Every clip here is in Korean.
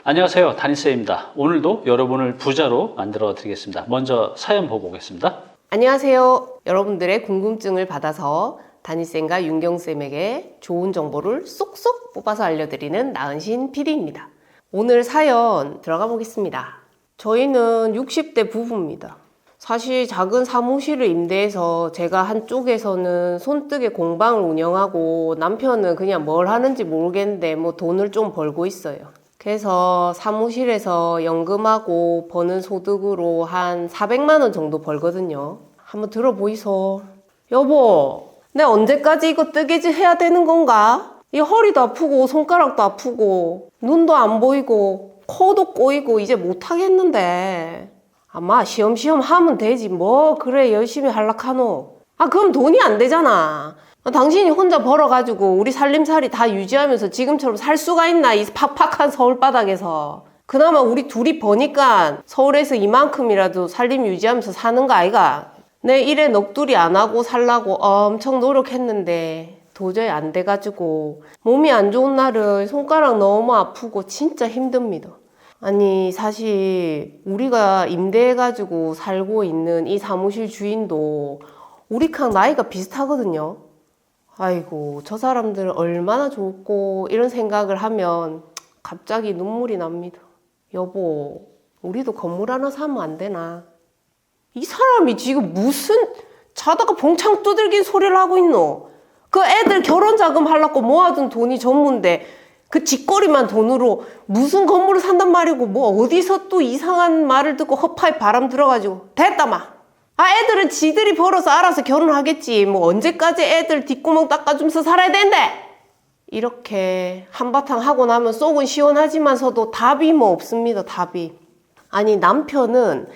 안녕하세요, 다니쌤입니다. 오늘도 여러분을 부자로 만들어 드리겠습니다. 먼저 사연 보고 오겠습니다. 안녕하세요. 여러분들의 궁금증을 받아서 다니쌤과 윤경쌤에게 좋은 정보를 쏙쏙 뽑아서 알려드리는 나은신 PD입니다. 오늘 사연 들어가 보겠습니다. 저희는 60대 부부입니다. 사실 작은 사무실을 임대해서 제가 한쪽에서는 손뜨개 공방을 운영하고 남편은 그냥 뭘 하는지 모르겠는데 돈을 좀 벌고 있어요. 그래서 사무실에서 연금하고 버는 소득으로 한 400만 원 정도 벌거든요. 한번 들어보이소. 여보, 내가 언제까지 이거 뜨개질 해야 되는 건가? 이 허리도 아프고 손가락도 아프고 눈도 안 보이고 코도 꼬이고 이제 못하겠는데. 아마 시험시험 하면 되지 그래 열심히 할락하노. 그럼 돈이 안 되잖아. 당신이 혼자 벌어가지고 우리 살림살이 다 유지하면서 지금처럼 살 수가 있나, 이 팍팍한 서울바닥에서. 그나마 우리 둘이 버니까 서울에서 이만큼이라도 살림 유지하면서 사는 거 아이가? 내 일에 넋두리 안 하고 살라고 엄청 노력했는데 도저히 안 돼가지고 몸이 안 좋은 날은 손가락 너무 아프고 진짜 힘듭니다. 아니, 사실 우리가 임대해가지고 살고 있는 이 사무실 주인도 우리랑 나이가 비슷하거든요. 아이고, 저 사람들 얼마나 좋고, 이런 생각을 하면 갑자기 눈물이 납니다. 여보, 우리도 건물 하나 사면 안 되나? 이 사람이 지금 무슨 자다가 봉창 두들긴 소리를 하고 있노? 그 애들 결혼 자금 하려고 모아둔 돈이 전부인데 그 짓거리만 돈으로 무슨 건물을 산단 말이고, 어디서 또 이상한 말을 듣고 허파에 바람 들어가지고. 됐다 마. 애들은 지들이 벌어서 알아서 결혼하겠지. 언제까지 애들 뒷구멍 닦아주면서 살아야 된대? 이렇게 한바탕 하고 나면 속은 시원하지만서도 답이 없습니다, 답이. 아니, 남편은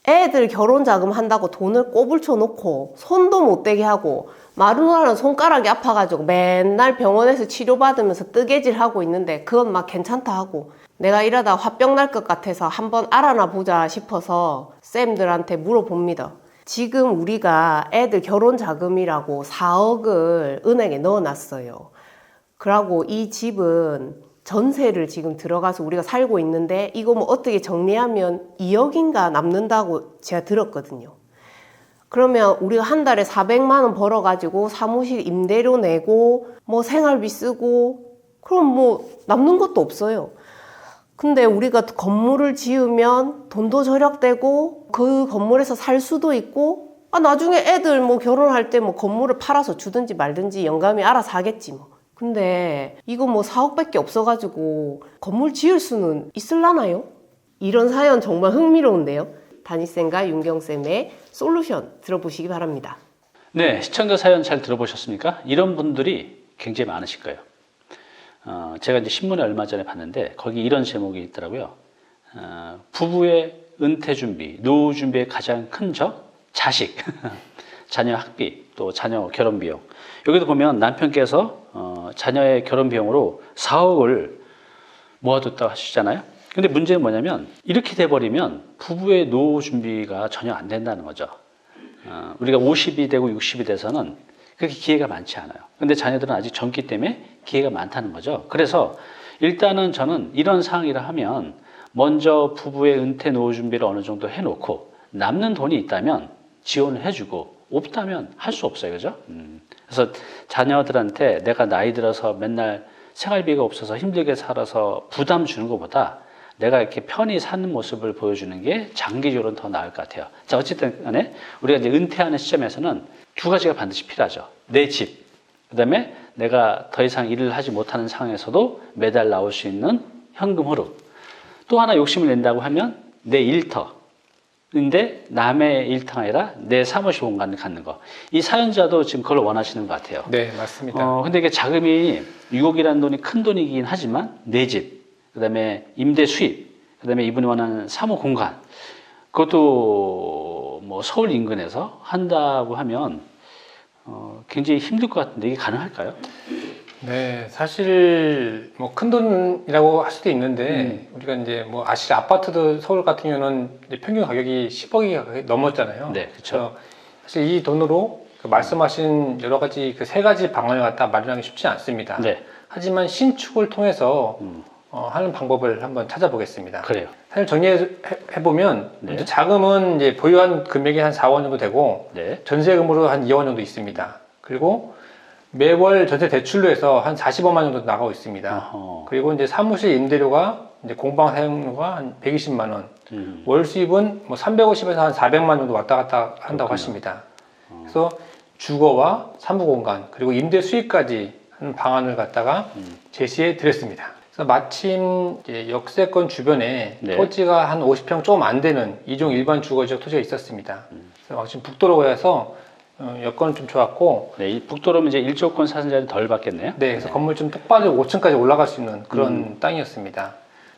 애들 결혼 자금 한다고 돈을 꼬불쳐 놓고 손도 못 대게 하고 마루나는 손가락이 아파가지고 맨날 병원에서 치료받으면서 뜨개질 하고 있는데 그건 막 괜찮다 하고, 내가 이러다 화병 날 것 같아서 한번 알아나 보자 싶어서 쌤들한테 물어봅니다. 지금 우리가 애들 결혼 자금이라고 4억을 은행에 넣어놨어요. 그러고 이 집은 전세를 지금 들어가서 우리가 살고 있는데 이거 어떻게 정리하면 2억인가 남는다고 제가 들었거든요. 그러면 우리가 한 달에 400만 원 벌어가지고 사무실 임대료 내고 생활비 쓰고 그럼 남는 것도 없어요. 근데 우리가 건물을 지으면 돈도 절약되고 그 건물에서 살 수도 있고, 나중에 애들 결혼할 때 건물을 팔아서 주든지 말든지 영감이 알아서 하겠지 근데 이거 4억밖에 없어가지고 건물 지을 수는 있을라나요? 이런 사연 정말 흥미로운데요. 다니쌤과 윤경쌤의 솔루션 들어보시기 바랍니다. 네, 시청자 사연 잘 들어보셨습니까? 이런 분들이 굉장히 많으실 거예요. 제가 이제 신문에 얼마 전에 봤는데 거기 이런 제목이 있더라고요. 부부의 은퇴 준비, 노후 준비의 가장 큰 적, 자식, 자녀 학비, 또 자녀 결혼 비용. 여기도 보면 남편께서 자녀의 결혼 비용으로 4억을 모아뒀다고 하시잖아요. 근데 문제는 뭐냐면 이렇게 돼버리면 부부의 노후 준비가 전혀 안 된다는 거죠. 우리가 50이 되고 60이 돼서는 그렇게 기회가 많지 않아요. 근데 자녀들은 아직 젊기 때문에 기회가 많다는 거죠. 그래서 일단은 저는 이런 상황이라 하면 먼저 부부의 은퇴 노후 준비를 어느 정도 해놓고 남는 돈이 있다면 지원을 해주고 없다면 할 수 없어요. 그죠? 그래서 자녀들한테 내가 나이 들어서 맨날 생활비가 없어서 힘들게 살아서 부담 주는 것보다 내가 이렇게 편히 사는 모습을 보여주는 게 장기적으로는 더 나을 것 같아요. 자, 어쨌든 간에 우리가 이제 은퇴하는 시점에서는 두 가지가 반드시 필요하죠. 내 집, 그 다음에 내가 더 이상 일을 하지 못하는 상황에서도 매달 나올 수 있는 현금 흐름. 또 하나 욕심을 낸다고 하면 내 일터인데 남의 일터가 아니라 내 사무실 공간을 갖는 거. 이 사연자도 지금 그걸 원하시는 것 같아요. 네, 맞습니다. 근데 이게 자금이 6억이라는 돈이 큰 돈이긴 하지만 내 집, 그 다음에 임대 수입, 그 다음에 이분이 원하는 사무 공간, 그것도 서울 인근에서 한다고 하면 굉장히 힘들 것 같은데 이게 가능할까요? 네, 사실 큰 돈이라고 할 수도 있는데 우리가 이제 아시죠? 아파트도 서울 같은 경우는 이제 평균 가격이 10억이 넘었잖아요. 네, 그렇죠. 사실 이 돈으로 말씀하신 여러 가지 그 세 가지 방안을 갖다 마련하기 쉽지 않습니다. 네. 하지만 신축을 통해서 하는 방법을 한번 찾아보겠습니다. 그래요. 사실 정리해 보면 네. 자금은 이제 보유한 금액이 한 4억 원 정도 되고 네. 전세금으로 한 2억 원 정도 있습니다. 그리고 매월 전세 대출로 해서 한 45만 원 정도 나가고 있습니다. 어허. 그리고 이제 사무실 임대료가 이제 공방 사용료가 한 120만 원, 월 수입은 뭐 350에서 한 400만 원 정도 왔다 갔다 한다고 그렇군요. 하십니다. 그래서 주거와 사무공간 그리고 임대 수익까지 하는 방안을 갖다가 제시해 드렸습니다. 그래서 마침 이제 역세권 주변에 네. 토지가 한 50평 조금 안 되는 이종 일반 주거지역 토지가 있었습니다. 그래서 마침 북도로에서 여건은 좀 좋았고, 네, 이 북도로면 이제 일조권 사전자리 덜 받겠네요. 네, 그래서 건물 좀 똑바로 5층까지 올라갈 수 있는 그런 땅이었습니다.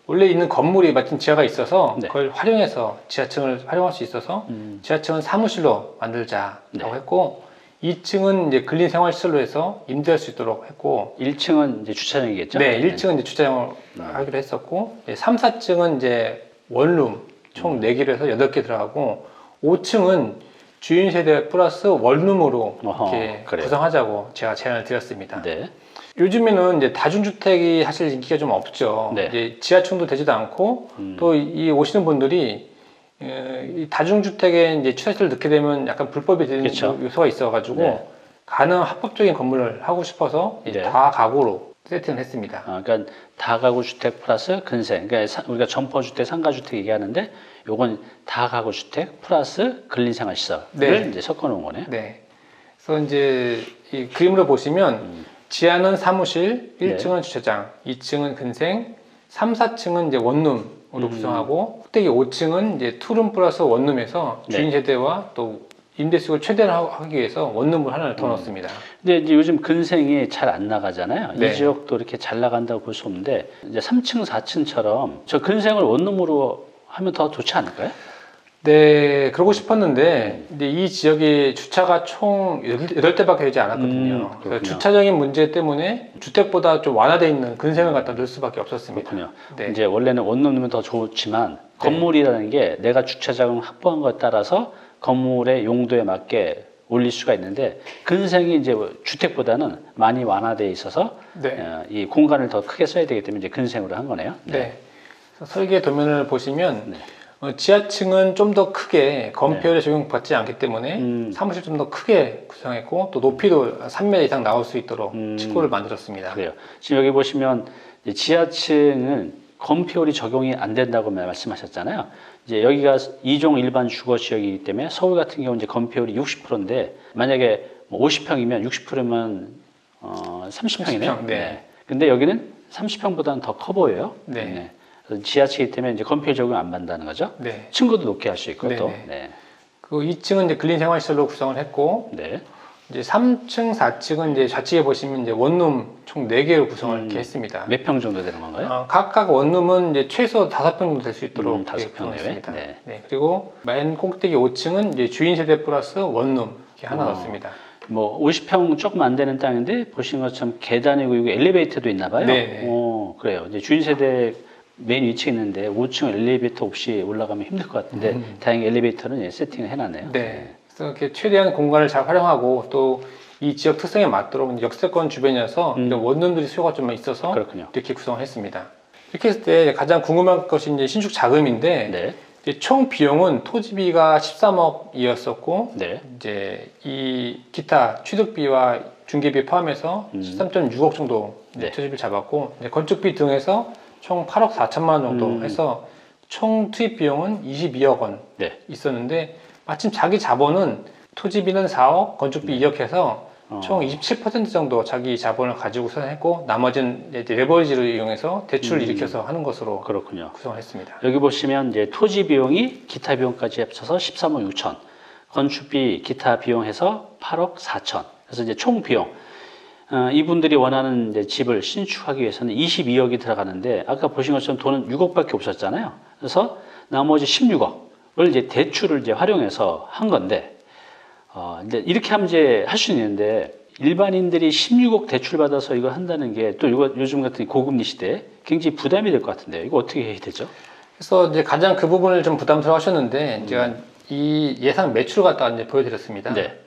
원래 있는 건물이 마침 지하가 있어서 네. 그걸 활용해서 지하층을 활용할 수 있어서 지하층은 사무실로 만들자라고 네. 했고, 2층은 이제 근린 생활시설로 해서 임대할 수 있도록 했고, 1층은 이제 주차장이겠죠? 네, 1층은 이제 주차장을 하기로 했었고, 3, 4층은 이제 원룸 총 4개로 해서 8개 들어가고, 5층은 주인 세대 플러스 원룸으로 어허, 이렇게 그래요. 구성하자고 제가 제안을 드렸습니다. 네. 요즘에는 이제 다중주택이 사실 인기가 좀 없죠. 네. 이제 지하층도 되지도 않고 또 이 오시는 분들이 이 다중주택에 이제 취사시를 넣게 되면 약간 불법이 되는 그쵸. 요소가 있어가지고 네. 가능 합법적인 건물을 하고 싶어서 이제 네. 다 가구로 세팅을 했습니다. 그러니까 다가구 주택 플러스 근생. 그러니까 우리가 점포주택, 상가주택 얘기하는데 요건 다가구 주택 플러스 근린생활시설을 네. 이제 섞어놓은 거네요. 네. 그래서 이제 이 그림으로 보시면 지하는 사무실, 1층은 주차장, 2층은 근생, 3, 4층은 이제 원룸으로 구성하고 꼭대기 5층은 이제 투룸 플러스 원룸에서 네. 주인 세대와 또 임대수를 최대한 하기 위해서 원룸을 하나를 더 넣었습니다. 근데 이제 요즘 근생이 잘 안 나가잖아요. 네. 이 지역도 이렇게 잘 나간다고 볼 수 없는데 이제 3층, 4층처럼 저 근생을 원룸으로 하면 더 좋지 않을까요? 네, 그러고 싶었는데 근데 이 지역에 주차가 총 8대밖에 되지 않았거든요. 그래서 그렇군요. 주차적인 문제 때문에 주택보다 좀 완화되어 있는 근생을 갖다 넣을 수밖에 없었습니다. 그렇군요. 네. 이제 원래는 원룸 넣으면 더 좋지만 건물이라는 게 내가 주차장을 확보한 것에 따라서 건물의 용도에 맞게 올릴 수가 있는데 근생이 이제 주택보다는 많이 완화되어 있어서 네. 이 공간을 더 크게 써야 되기 때문에 이제 근생으로 한 거네요. 네. 그래서 설계 도면을 보시면 네. 지하층은 좀 더 크게 건폐율에 적용받지 않기 때문에 사무실 좀 더 크게 구성했고 또 높이도 3m 이상 나올 수 있도록 층고를 만들었습니다. 그래요. 지금 여기 보시면 이제 지하층은 건폐율이 적용이 안 된다고 말씀하셨잖아요. 이제 여기가 2종 일반 주거 지역이기 때문에 서울 같은 경우 이제 건폐율이 60%인데 만약에 뭐 50평이면 60%면 30평이네요. 30평, 네. 근데 여기는 30평보다는 더 커 보여요. 네. 그래서 지하층이기 때문에 이제 건폐율 적용 안 받는다는 거죠. 네. 층고도 높게 할 수 있고 또. 네네. 네. 그 2층은 이제 근린 생활시설로 구성을 했고 네. 이제 3층, 4층은 이제 좌측에 보시면 이제 원룸 총 4개로 구성을 이렇게 했습니다. 몇 평 정도 되는 건가요? 각각 원룸은 이제 최소 5평 정도 될 수 있도록 5평 내외? 구성했습니다. 네. 네. 그리고 맨 꼭대기 5층은 이제 주인 세대 플러스 원룸 이렇게 하나 넣었습니다. 뭐 50평 조금 안 되는 땅인데 보신 것처럼 계단이고 이거 엘리베이터도 있나 봐요. 네. 그래요. 이제 주인 세대 맨 위치에 있는데 5층 엘리베이터 없이 올라가면 힘들 것 같은데 다행히 엘리베이터는 예, 세팅을 해놨네요. 네. 그래서 이렇게 최대한 공간을 잘 활용하고 또 이 지역 특성에 맞도록 역세권 주변이어서 이런 원룸들이 수요가 좀 있어서 그렇군요. 이렇게 구성을 했습니다. 이렇게 했을 때 가장 궁금한 것이 이제 신축 자금인데 네. 이제 총 비용은 토지비가 13억이었었고 네. 이제 이 기타 취득비와 중개비 포함해서 13.6억 정도 네. 토지비를 잡았고 이제 건축비 등에서 총 8억 4천만 원 정도 해서 총 투입 비용은 22억 원 네. 있었는데 마침 자기 자본은 토지비는 4억, 건축비 2억 해서 총 27% 정도 자기 자본을 가지고 했고 나머지는 이제 레버리지를 이용해서 대출을 일으켜서 하는 것으로 그렇군요. 구성을 했습니다. 여기 보시면 이제 토지 비용이 기타 비용까지 합쳐서 13억 6천, 건축비 기타 비용해서 8억 4천. 그래서 이제 총 비용. 이분들이 원하는 이제 집을 신축하기 위해서는 22억이 들어가는데 아까 보신 것처럼 돈은 6억밖에 없었잖아요. 그래서 나머지 16억을 이제 대출을 이제 활용해서 한 건데 이제 이렇게 하면 이제 할 수 있는데 일반인들이 16억 대출 받아서 이거 한다는 게 또 이거 요즘 같은 고금리 시대에 굉장히 부담이 될 것 같은데요. 이거 어떻게 해야 되죠? 그래서 이제 가장 그 부분을 좀 부담스러워 하셨는데 제가 이 예상 매출 갖다가 이제 보여드렸습니다. 네.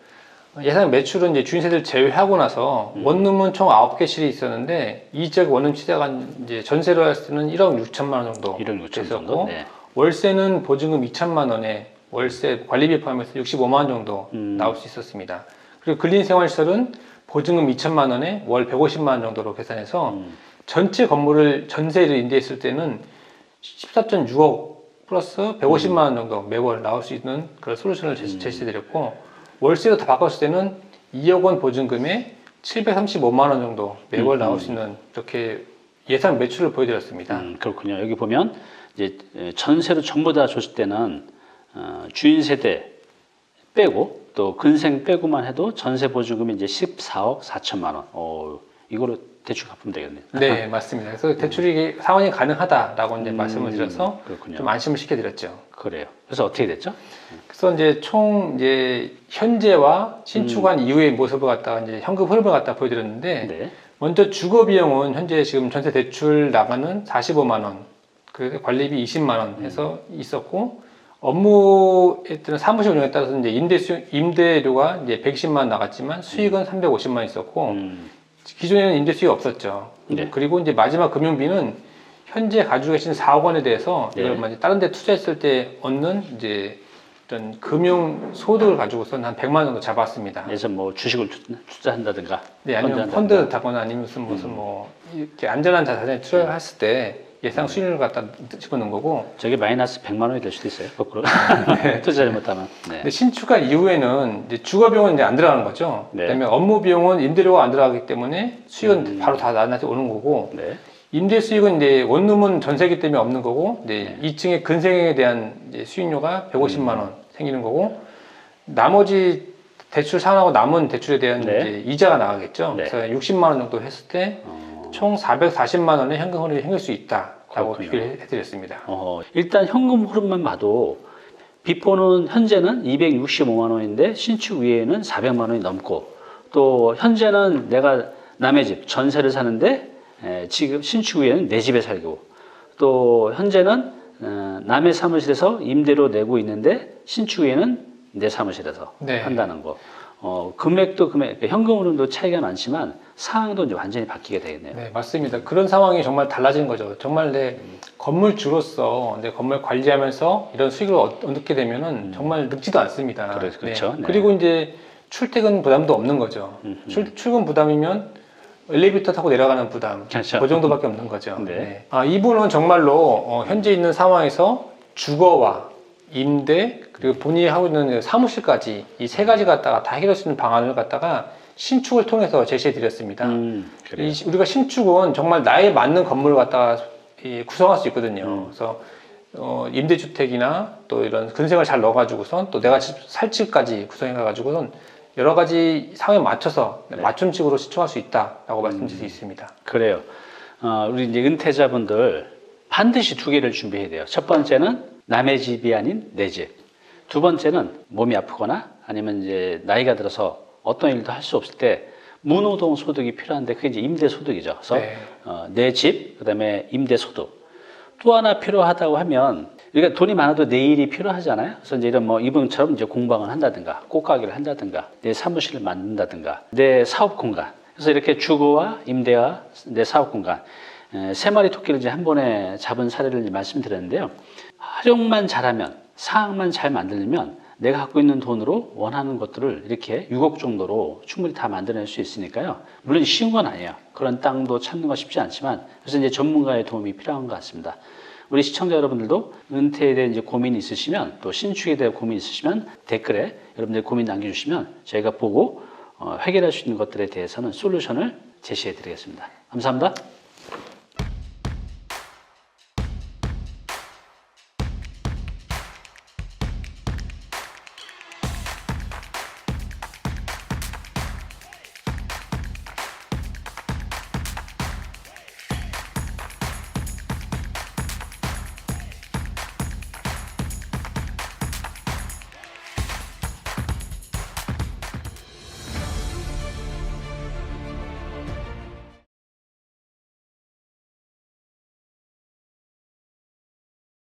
예상 매출은 이제 주인세를 제외하고 나서 원룸은 총 9개 실이 있었는데 이 지역 원룸 시세가 이제 전세로 했을 때는 1억 6천만 원 정도 1억 6천 됐었고 정도. 네. 월세는 보증금 2천만 원에 월세 관리비 포함해서 65만 원 정도 나올 수 있었습니다. 그리고 근린생활시설은 보증금 2천만 원에 월 150만 원 정도로 계산해서 전체 건물을 전세를 임대했을 때는 14.6억 플러스 150만 원 정도 매월 나올 수 있는 그런 솔루션을 제시해드렸고 월세로 다 바꿨을 때는 2억 원 보증금에 735만 원 정도 매월 나올 수 있는 이렇게 예상 매출을 보여드렸습니다. 그렇군요. 여기 보면 이제 전세로 전부 다 줬을 때는 주인 세대 빼고 또 근생 빼고만 해도 전세 보증금이 이제 14억 4천만 원. 이거로 대출 갚으면 되겠네요. 네, 맞습니다. 그래서 대출이 상환이 가능하다라고 이제 말씀을 드려서 그렇군요. 좀 안심을 시켜드렸죠. 그래요. 그래서 어떻게 됐죠? 그래서 이제 총 이제 현재와 신축한 이후의 모습을 갖다가 이제 현금 흐름을 갖다 보여드렸는데 네. 먼저 주거 비용은 현재 지금 전세 대출 나가는 45만 원, 그 관리비 20만 원 해서 있었고 업무에 따른 사무실 운영에 따라서 이제 임대료가 이제 110만 원 나갔지만 수익은 350만 원 있었고 기존에는 임대 수익이 없었죠. 네. 그리고 이제 마지막 금융비는 현재 가지고 계신 4억 원에 대해서 네. 이걸 만약 다른 데 투자했을 때 얻는 이제 어떤 금융 소득을 가지고서는 한 100만 원 정도 잡았습니다. 그래서 뭐 주식을 투자한다든가, 네, 아니면 펀드 타거나 아니면 무슨 뭐 이렇게 안전한 자산에 투자했을 때 예상 수익률을 갖다 집어넣은 거고. 저게 마이너스 100만 원이 될 수도 있어요. 거꾸로 투자 잘못하면. 네. 근데 신축한 이후에는 이제 주거 비용은 이제 안 들어가는 거죠. 네. 그다음에 업무 비용은 임대료가 안 들어가기 때문에 수익은 바로 다 나한테 오는 거고. 네. 임대 수익은 이제 원룸은 전세기 때문에 없는 거고, 이제 2층의 근생에 대한 이제 수익료가 150만 원 생기는 거고, 나머지 대출 상환하고 남은 대출에 대한 네. 이제 이자가 나가겠죠. 네. 그래서 60만 원 정도 했을 때 총 440만 원의 현금 흐름이 생길 수 있다라고 그렇군요. 비교를 해드렸습니다. 일단 현금 흐름만 봐도 비포는 현재는 265만 원인데 신축 위에는 400만 원이 넘고 또 현재는 내가 남의 집 전세를 사는데 지금 신축 위에는 내 집에 살고 또 현재는 남의 사무실에서 임대료 내고 있는데 신축 위에는 내 사무실에서 네. 한다는 거. 금액도 현금 흐름도 차이가 많지만 상황도 이제 완전히 바뀌게 되겠네요. 네, 맞습니다. 그런 상황이 정말 달라진 거죠. 정말 내 건물주로서 내 건물 관리하면서 이런 수익을 얻게 되면은 정말 늙지도 않습니다. 그렇죠. 네. 그리고 이제 출퇴근 부담도 없는 거죠. 출근 부담이면 엘리베이터 타고 내려가는 부담, 그렇죠. 그 정도밖에 없는 거죠. 네. 이분은 정말로 현재 있는 상황에서 주거와 임대 그리고 본인이 하고 있는 사무실까지 이 세 가지 갖다가 다 해결할 수 있는 방안을 갖다가 신축을 통해서 제시해 드렸습니다. 그래요. 우리가 신축은 정말 나에 맞는 건물을 갖다가 구성할 수 있거든요. 그래서 임대주택이나 또 이런 근생을 잘 넣어가지고선 또 내가 살 집까지 구성해가지고선 여러 가지 상황에 맞춰서 맞춤식으로 신축할 수 있다라고 말씀드릴 수 있습니다. 그래요. 우리 이제 은퇴자분들 반드시 두 개를 준비해야 돼요. 첫 번째는 남의 집이 아닌 내 집. 두 번째는 몸이 아프거나 아니면 이제 나이가 들어서 어떤 일도 할 수 없을 때 무노동 소득이 필요한데 그게 이제 임대 소득이죠. 그래서 네. 내 집, 그다음에 임대 소득. 또 하나 필요하다고 하면 우리가 돈이 많아도 내일이 필요하잖아요. 그래서 이제 이런 뭐 이분처럼 이제 공방을 한다든가 꽃가게를 한다든가 내 사무실을 만든다든가 내 사업 공간. 그래서 이렇게 주거와 임대와 내 사업 공간 세 마리 토끼를 이제 한 번에 잡은 사례를 이제 말씀드렸는데요. 활용만 잘하면 상황만 잘 만들면 내가 갖고 있는 돈으로 원하는 것들을 이렇게 6억 정도로 충분히 다 만들어낼 수 있으니까요. 물론 쉬운 건 아니에요. 그런 땅도 찾는 거 쉽지 않지만 그래서 이제 전문가의 도움이 필요한 것 같습니다. 우리 시청자 여러분들도 은퇴에 대한 이제 고민이 있으시면 또 신축에 대한 고민이 있으시면 댓글에 여러분들 고민 남겨주시면 저희가 보고 해결할 수 있는 것들에 대해서는 솔루션을 제시해 드리겠습니다. 감사합니다.